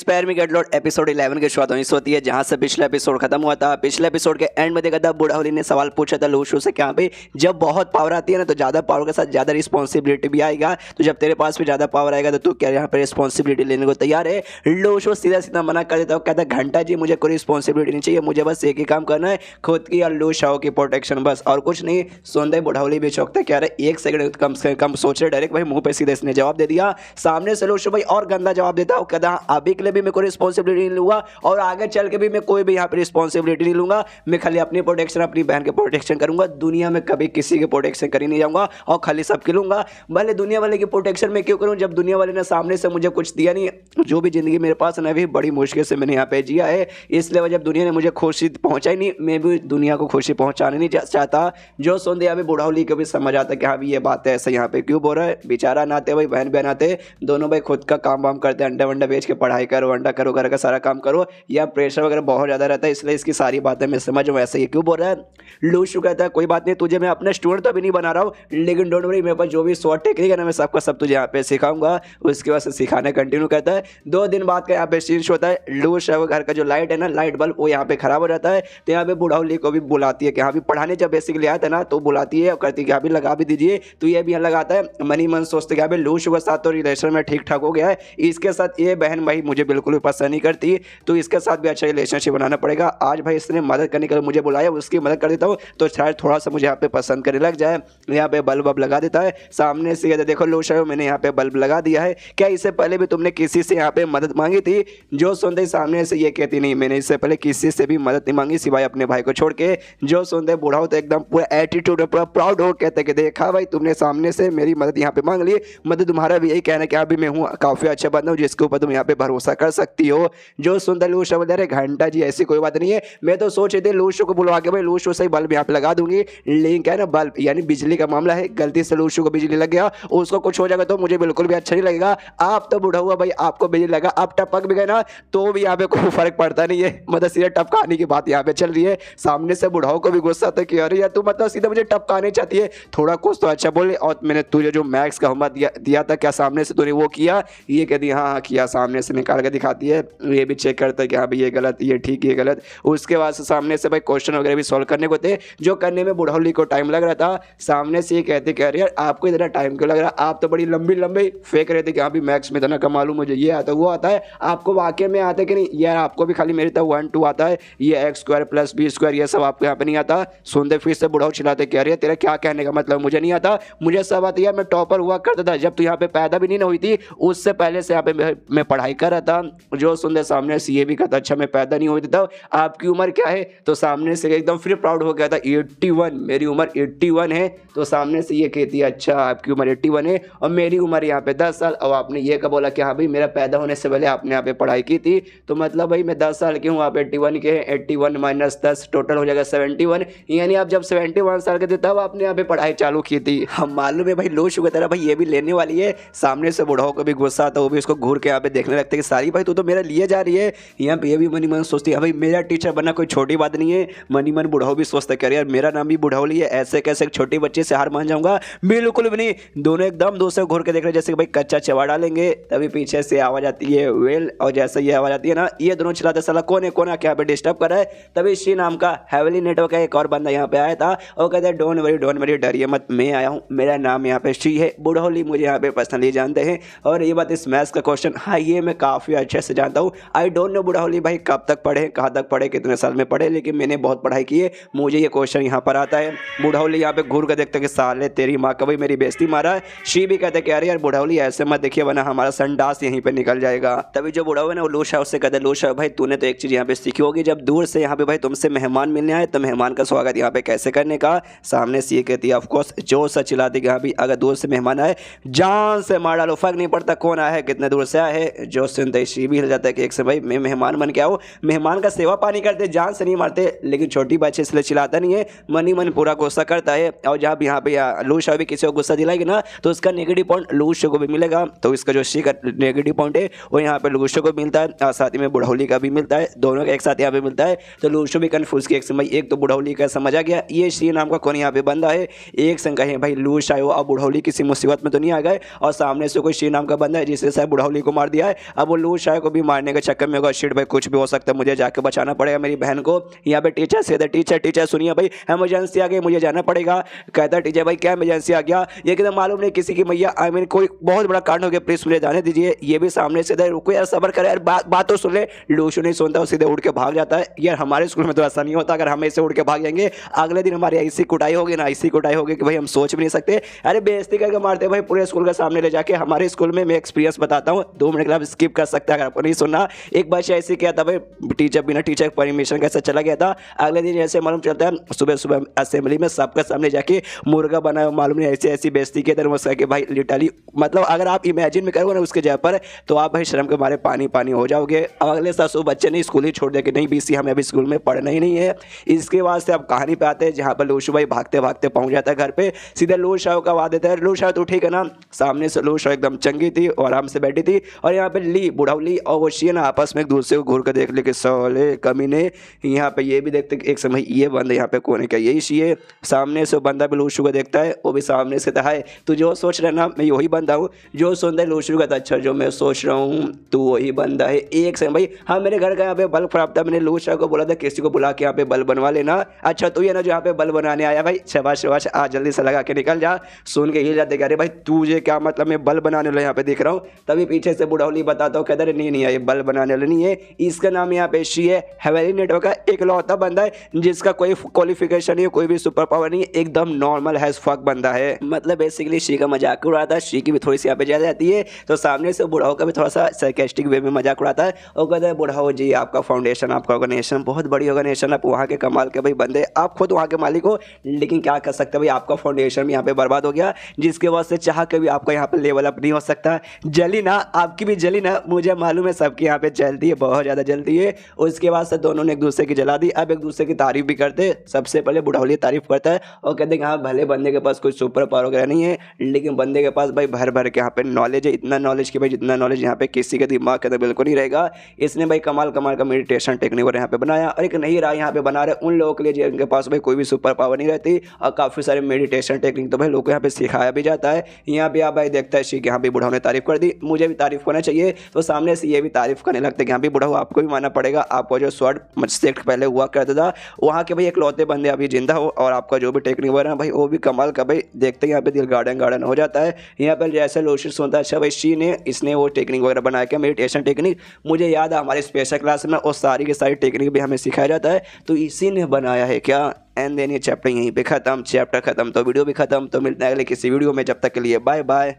Spare में gate Lord episode 11 की शुरुआत वहीं से होती है जहां से पिछला एपिसोड खत्म हुआ था। पिछले एपिसोड के एंड में देखा था बूढ़ा ने सवाल पूछा था लूशू से कि हाँ भाई जब बहुत पावर आती है ना तो ज़्यादा पावर के साथ ज़्यादा रिस्पॉन्सिबिलिटी भी आएगा, तो जब तेरे पास भी ज़्यादा पावर आएगा तो तू क्या यहाँ पे रिस्पॉन्सिबिलिटी लेने को तैयार है। लूशू सीधा सीधा मना कर देता है, कहता घंटा जी मुझे कोई रिस्पॉन्सिबिलिटी नहीं चाहिए, मुझे बस एक ही काम करना है, खुद की और लूशाओ की प्रोटेक्शन, बस और कुछ नहीं। सोंदे बुढ़ावली भी चौंकता क्या रहे, एक सेकंड कम से कम सोच रहे, डायरेक्ट भाई मुंह पे सीधे इसने जवाब दे दिया। सामने से लूशू भाई और गंदा जवाब देता है, कहता अभी के लिए भी मैं कोई रिस्पॉन्सिबिलिटी नहीं लूंगा और आगे चल के भी मैं कोई भी यहाँ पे रिस्पॉन्सिबिलिटी नहीं लूंगा, मैं खाली अपनी प्रोटेक्शन अपनी बहन के प्रोटेक्शन करूंगा, दुनिया में कभी किसी के प्रोटेक्शन कर ही नहीं जाऊंगा और खाली सबकी लूंगा। भले दुनिया वाले की प्रोटेक्शन मैं क्यों करूं जब दुनिया वाले ने सामने से मुझे कुछ दिया नहीं। जो भी जिंदगी मेरे पास है ना भी बड़ी मुश्किल से मैंने यहाँ पे जिया है, इसलिए जब दुनिया ने मुझे खुशी पहुंचाई नहीं, मैं भी दुनिया को खुशी पहुंचाने नहीं चाहता। जो सुनते अभी बुढ़ावली को भी समझ आता कि हाँ भी ये बात है, ऐसा यहाँ पे क्यों बोल रहा है। बेचारा नाते भाई बहन बहन आते दोनों भाई खुद का काम वाम करते, अंडा वंडा बेच के पढ़ाई करो, अंडा करो, घर का सारा काम करो, या प्रेशर वगैरह बहुत ज़्यादा रहता है, इसलिए इसकी सारी बातें मैं समझ हूँ ऐसे ही क्यों बोल रहा है। लूशू कहता है कोई बात नहीं, तुझे मैं अपने स्टूडेंट तो अभी नहीं बना रहा हूँ, लेकिन डोंट वरी मेरे पास जो भी शॉर्ट टेक्निक है ना मैं सबका सब तुझे यहाँ पे सिखाऊंगा। उसके बाद से सिखाना कंटिन्यू करता है। 2 दिन बाद का यहाँ पे सीन होता है, लूशू घर का जो लाइट है ना, लाइट बल्ब वो यहाँ पे खराब हो जाता है, तो यहाँ पे बुढ़ावली को भी बुलाती है कि हाँ भी पढ़ाने जब बेसिकली आया था ना तो बुलाती है और कहती है कि हाँ भी लगा भी दीजिए, तो ये भी यहाँ लगाता है। मनी मन सोचते कि लूशू के साथ तो रिलेशन में ठीक ठाक हो गया है, इसके साथ ये बहन भाई मुझे बिल्कुल भी पसंद नहीं करती, तो इसके साथ भी अच्छा रिलेशनशिप बनाना पड़ेगा। आज भाई इसने मदद करने के लिए मुझे बुलाया, उसकी मदद कर देता हूँ तो शायद थोड़ा सा मुझे यहाँ पे पसंद करने लग जाए। यहाँ पे बल्ब अब लगा देता है। सामने से कहते देखो लूशू मैंने यहाँ पे बल्ब लगा दिया है, क्या इससे पहले भी तुमने किसी से यहाँ पे मदद मांगी थी। जो सुनते सामने से ये कहती नहीं, मैंने इससे पहले किसी से भी मदद नहीं मांगी सिवाय अपने भाई को छोड़ के। जो सुनते बूढ़ा होता है एकदम पूरा एटीट्यूड है, पूरा प्राउड हो, कहते कि देखा भाई तुमने सामने से मेरी मदद यहाँ पे मांग ली, मदद तुम्हारा भी यही कहना कि अभी मैं हूँ काफ़ी अच्छा बंदा हूँ जिसके ऊपर तुम यहाँ पे भरोसा कर सकती हो। जो सुनते लूशू बोल रहे घंटा जी ऐसी कोई बात नहीं है, मैं तो सोच रही थी लूशू को बुलवा के भाई लूशू से ही बल्ब यहाँ पे लगा दूंगी, लेकिन क्या है ना बल्ब यानी बिजली का मामला है, गलती से लूशू को बिजली लग गया, उसको कुछ हो जाएगा तो मुझे बिल्कुल भी अच्छा नहीं लगेगा। आप तो बूढ़ा हुआ भाई आपको बिजली लगा, आप टपक भी गए ना तो भी यहाँ पे कोई फर्क पड़ता नहीं है, मतलब सीधे टपकाने की बात यहाँ पे चल रही है। सामने से बुढ़ाओ को भी गुस्सा था कि अरे यार तू मतलब सीधा मुझे टपकाने चाहती है, थोड़ा कुछ तो अच्छा बोले, और मैंने तुझे जो मैथ्स का होमवर्क दिया था क्या सामने से तूने वो किया। ये कहती हाँ हाँ किया, सामने से निकाल के दिखाती है, ये भी चेक करता है कि हाँ भाई ये गलत ये ठीक ये गलत। उसके बाद सामने से भाई क्वेश्चन वगैरह भी सॉल्व करने को थे जो करने में बुढ़ौली को टाइम लग रहा था। सामने से ये कहते कह रहे यार आपको इतना टाइम क्यों लग रहा है, आप तो बड़ी लंबी लंबी फेंक रहे थे कि हाँ भी मैथ्स में इतना कम मालूम, मुझे ये आता वो आता है, आपको वाकई में आता है कि नहीं यार, आपको भी खाली मेरी तरह 1 2 आता है, ये x² + b² ये सब आपको यहाँ पे नहीं आता। सुनते फिर से बुढ़ाऊ चिल्लाते कह रही है तेरा क्या कहने का मतलब, मुझे नहीं आता, मुझे सब आता है, मैं टॉपर हुआ करता था जब तू यहाँ पे पैदा भी नहीं हुई थी, उससे पहले से यहाँ पे मैं पढ़ाई कर रहा था। जो सुनते सामने से ये भी कहता अच्छा मैं पैदा नहीं हुई थी तब, आपकी उम्र क्या है, तो सामने से एकदम फिर प्राउड हो गया था 81, मेरी उम्र 81 है। तो सामने से ये कहती है अच्छा आपकी उम्र 81 है और मेरी उम्र यहाँ पे 10 साल, और आपने ये कब बोला कि हाँ भाई मेरा पैदा होने से पहले आपने यहाँ पे पढ़ाई की थी, तो मतलब भाई मैं 10 साल की हूँ, आप 81 के हैं, 81 - 10 टोटल हो जाएगा 71, यानी आप जब 71 साल के थे तब आपने यहाँ पे पढ़ाई चालू की थी। हम मालूम है भाई लूशू की तरह भाई ये भी लेने वाली है। सामने से बुढ़ाओ को भी गुस्सा आता है, वो भी उसको घूर के यहाँ पे देखने लगते कि सारी भाई तू तो मेरा लिए जा रही है। यहाँ पे ये भी मनी मन सोचती है भाई मेरा टीचर बनना कोई छोटी बात नहीं है। मनी मन बुढ़ाओ भी सोचता है यार मेरा नाम भी बुढ़ावली है, ऐसे कैसे छोटे बच्चे से हार मान जाऊंगा, बिल्कुल भी नहीं। दोनों एकदम दूसरे घूर के देख रहे जैसे कि भाई कच्चा चबा डालेंगे। तभी पीछे से आवाज आती है वेल, और जैसे ये आवाज आती है ना ये दोनों चिल्लाते साला कौन है कौन है क्या पे डिस्टर्ब कर रहा है। तभी शी नाम का हैवली नेटवर्क का एक और बंदा यहाँ पे आया था और कहता है डोंट वरी डरिए मत, मैं आया हूँ, मेरा नाम यहाँ पे शी है, बुढ़ौली मुझे यहाँ पे पर्सनली जानते हैं। और ये बात इस मैथ्स का क्वेश्चन हाँ ये मैं काफ़ी अच्छे से जानता हूँ। आई डोंट नो बुढ़ौली भाई कब तक पढ़े, कहाँ तक पढ़े, कितने साल में पढ़े, लेकिन मैंने बहुत पढ़ाई की है, मुझे ये क्वेश्चन यहाँ पर आता है। बुढ़ौली यहाँ पे घूर कर देखते कि साले तेरी माँ का भाई मेरी बेइज्जती मारा है। शी भी कहते कि अरे यार बुढ़ौली ऐसे मत देखिए वरना हमारा संडास यहीं पे निकल जाएगा। तभी जो बुढ़ाऊ है ना वो लूशा उससे कहते लूशा भाई तूने तो एक चीज़ यहाँ पे सीखी होगी, जब दूर से यहाँ पे भाई तुमसे मेहमान मिलने आए तो मेहमान का स्वागत यहाँ पे कैसे करने का। सामने से ये कहती है ऑफकोर्स जोर से चिल्लाती कि हाँ भी अगर दूर से मेहमान आए जान से मार डालो, फर्क नहीं पड़ता कौन आया है कितने दूर से आया है। जो सुनते शी भी हिल जाता है कि एक से भाई मैं मेहमान बन के आओ, मेहमान का सेवा पानी करते जान से नहीं मारते, लेकिन छोटी बच्चे इसलिए चिल्लाता नहीं है, मनी मन पूरा गुस्सा करता है। और जब यहाँ पे लूशा भी किसी को गुस्सा दिलाएगी ना तो उसका नेगेटिव पॉइंट लूशा को भी मिलेगा, तो इसका जो शी का नेगेटिव पॉइंट है वो यहाँ पे लूशा को मिलता है और साथ ही में बुढ़ौली का भी मिलता है, दोनों का एक साथ यहाँ पे मिलता है। तो लूशा भी कन्फ्यूज की एक समय, एक तो बुढ़ौली का समझ आ गया ये शी नाम का कौन यहाँ पे बंदा है, एक संग कहे भाई लूशा और बुढ़ौली किसी मुसीबत में तो नहीं आ गए, और सामने से कोई शी नाम का बंदा है जिसने शायद बुढ़ौली को मार दिया है। अब वो लूज शाह को भी मारने के चक्कर में होगा। शिट भाई कुछ भी हो सकता है, मुझे जाके बचाना पड़ेगा मेरी बहन को। यहाँ पे टीचर से टीचर टीचर सुनिए भाई इमरजेंसी आ गई, मुझे जाना पड़ेगा। कहता है टीचर भाई क्या इमरजेंसी आ गया, ये एकदम मालूम नहीं किसी की मैया आई मीन कोई बहुत बड़ा कांड हो गया, प्लीज मुझे जाने दीजिए। ये भी सामने से रुको यार सबर करे यार, बात तो सुन ले। लूशु नहीं सुनता, सीधे उड़ के भाग जाता है। यार हमारे स्कूल में तो ऐसा नहीं होता, अगर हम ऐसे उड़ के भाग जाएंगे अगले दिन हमारी ऐसी कुटाई होगी ना, ऐसी कुटाई होगी कि भाई हम सोच भी नहीं सकते। अरे बेइज्जती करके मारते भाई पूरे स्कूल के सामने ले जाके। हमारे स्कूल में मैं एक्सपीरियंस बताता हूँ, 2 मिनट के लिए स्किप कर सकते हैं अगर आपको नहीं सुनना। एक बार ऐसे किया था भाई, टीचर बिना टीचर परमिशन कैसे चला गया था। अगले दिन ऐसे मालूम चलता है सुबह सुबह असेंबली में सबके सामने जाके मुर्गा बना मालूम नहीं ऐसी ऐसी बेइज्जती की तरह कि भाई लिटरली मतलब अगर आप इमेजिन में करोगे ना उसके जगह पर तो आप भाई शर्म के मारे पानी पानी हो जाओगे। अब अगले साल सो बच्चे नहीं स्कूल ही छोड़ दे कि नहीं बीसी हमें अभी स्कूल में पढ़ना ही नहीं है। इसके बाद से अब कहानी पे आते हैं जहाँ पर लूशु भाई भागते भागते पहुंच जाता है घर पे। सीधे लूज शाह का आवाज देता है, लूज शाह तो ठीक है ना। सामने से लूज शाह एकदम चंगी थी और आराम से बैठी थी और यहाँ पे ली बुढ़ावली और वो शी ना आपस में एक दूसरे को घूर कर देख ले कि साले कमीने। यहाँ पे ये भी देखते एक समय ये बंदा यहाँ पे कौन है, क्या यही शी है। सामने से बंदा भी लूशु को देखता है, वो भी सामने से है तू जो सोच रहा है ना मैं वही बंदा हूँ जो सुनता है। लूशु का अच्छा जो मैं सोच रहा हूँ तू वही बंदा है। एक से भाई हाँ मेरे घर का यहाँ पे बल्ब खराब था, मैंने लूज शाह को बोला था किसी को बुला के यहाँ पे बल्ब बनवा लेना। अच्छा तू ये ना जो यहाँ पे बल्ब बनाने आया भाई, शबाश शबाश आ जल्दी से लगा के निकल जा। सुन के हिल जाते अरे भाई तुझे क्या मतलब मैं बल्ब बनाने वाला यहाँ पे दिख रहा हूँ। तभी पीछे से बुढ़ौली बताता हूँ कहता नहीं नहीं ये बल्ब बनाने वाला नहीं है, इसका नाम यहाँ पे शी है। हवेली नेटवर्क का इकलौता बंदा है जिसका कोई क्वालिफिकेशन नहीं है, कोई भी सुपर पावर नहीं है, एकदम नॉर्मल हैज फक बंदा है। मतलब बेसिकली शी का मजाक उड़ाता है, शी की भी थोड़ी सी यहाँ पे ज्यादा जाती है तो सामने से बुढ़ाओ का भी थोड़ा सा सरकास्टिक वे में मजाक उड़ाता है और कहता है बुढ़ाओ जी आपका फाउंडेशन आपका ऑर्गेनाइजेशन बहुत बड़ी ऑर्गेनाइजेशन, आप वहाँ के कमाल के भाई बंदे, आप खुद वहाँ के मालिक हो, लेकिन क्या कर सकते भाई आपका फाउंडेशन यहाँ पे बर्बाद हो गया जिसके वजह से चाह के भी आपका यहाँ पे लेवल अप नहीं हो सकता। जली ना आपकी भी जली ना, मुझे मालूम है सबकी यहाँ पे जलती है, बहुत ज़्यादा जलती है। उसके बाद से दोनों ने एक दूसरे की जला दी। अब एक दूसरे की तारीफ भी करते, सबसे पहले बुढ़ावली तारीफ करता है और कहते हैं कि हाँ भले बंदे के पास कोई सुपर पावर वगैरह नहीं है लेकिन बंदे के पास भाई भर भर के यहाँ पे नॉलेज है, इतना नॉलेज कि भाई जितना नॉलेज यहाँ पे किसी के दिमाग के अंदर बिल्कुल नहीं रहेगा। इसने भाई कमाल कमाल का मेडिटेशन टेक्निक और यहाँ पे बनाया और एक नहीं रहा यहाँ पे बना रहे उन लोगों के लिए जिनके पास भाई कोई भी सुपर पावर नहीं रहती और काफ़ी सारे मेडिटेशन टेक्निक तो भाई लोगों को यहाँ पे सिखाया भी जाता है। यहाँ पे आप भाई देखता है कि यहाँ पे बुढ़ाओ ने तारीफ कर दी, मुझे भी तारीफ करना चाहिए तो सामने से ये भी तारीफ करने लगते कि यहाँ पे बुढ़ाओ आपको भी मानना पड़ेगा, आपको जो स्वर्ण सेक्ट पहले हुआ करता था वहाँ के भाई इकलौते बंदे अभी जिंदा हो और आपका जो भी टेक्निक वगैरह भाई वो भी कमाल का भाई देखते यहाँ पे दिल गार्डन गार्डन हो जाता है। यहाँ पर जैसे लोशिश होता है अच्छा भाई शी ने इसने वो टेक्निक वगैरह बनाया क्या मेडिटेशन टेक्निक, मुझे याद है हमारे स्पेशल क्लास में और सारी की सारी टेक्निक भी हमें सिखाया जाता है तो इसी ने बनाया है क्या। एंड देन ये चैप्टर यहीं पे खत्म, चैप्टर खत्म तो वीडियो भी खत्म। तो मिलते हैं अगले किसी वीडियो में, जब तक के लिए बाय बाय।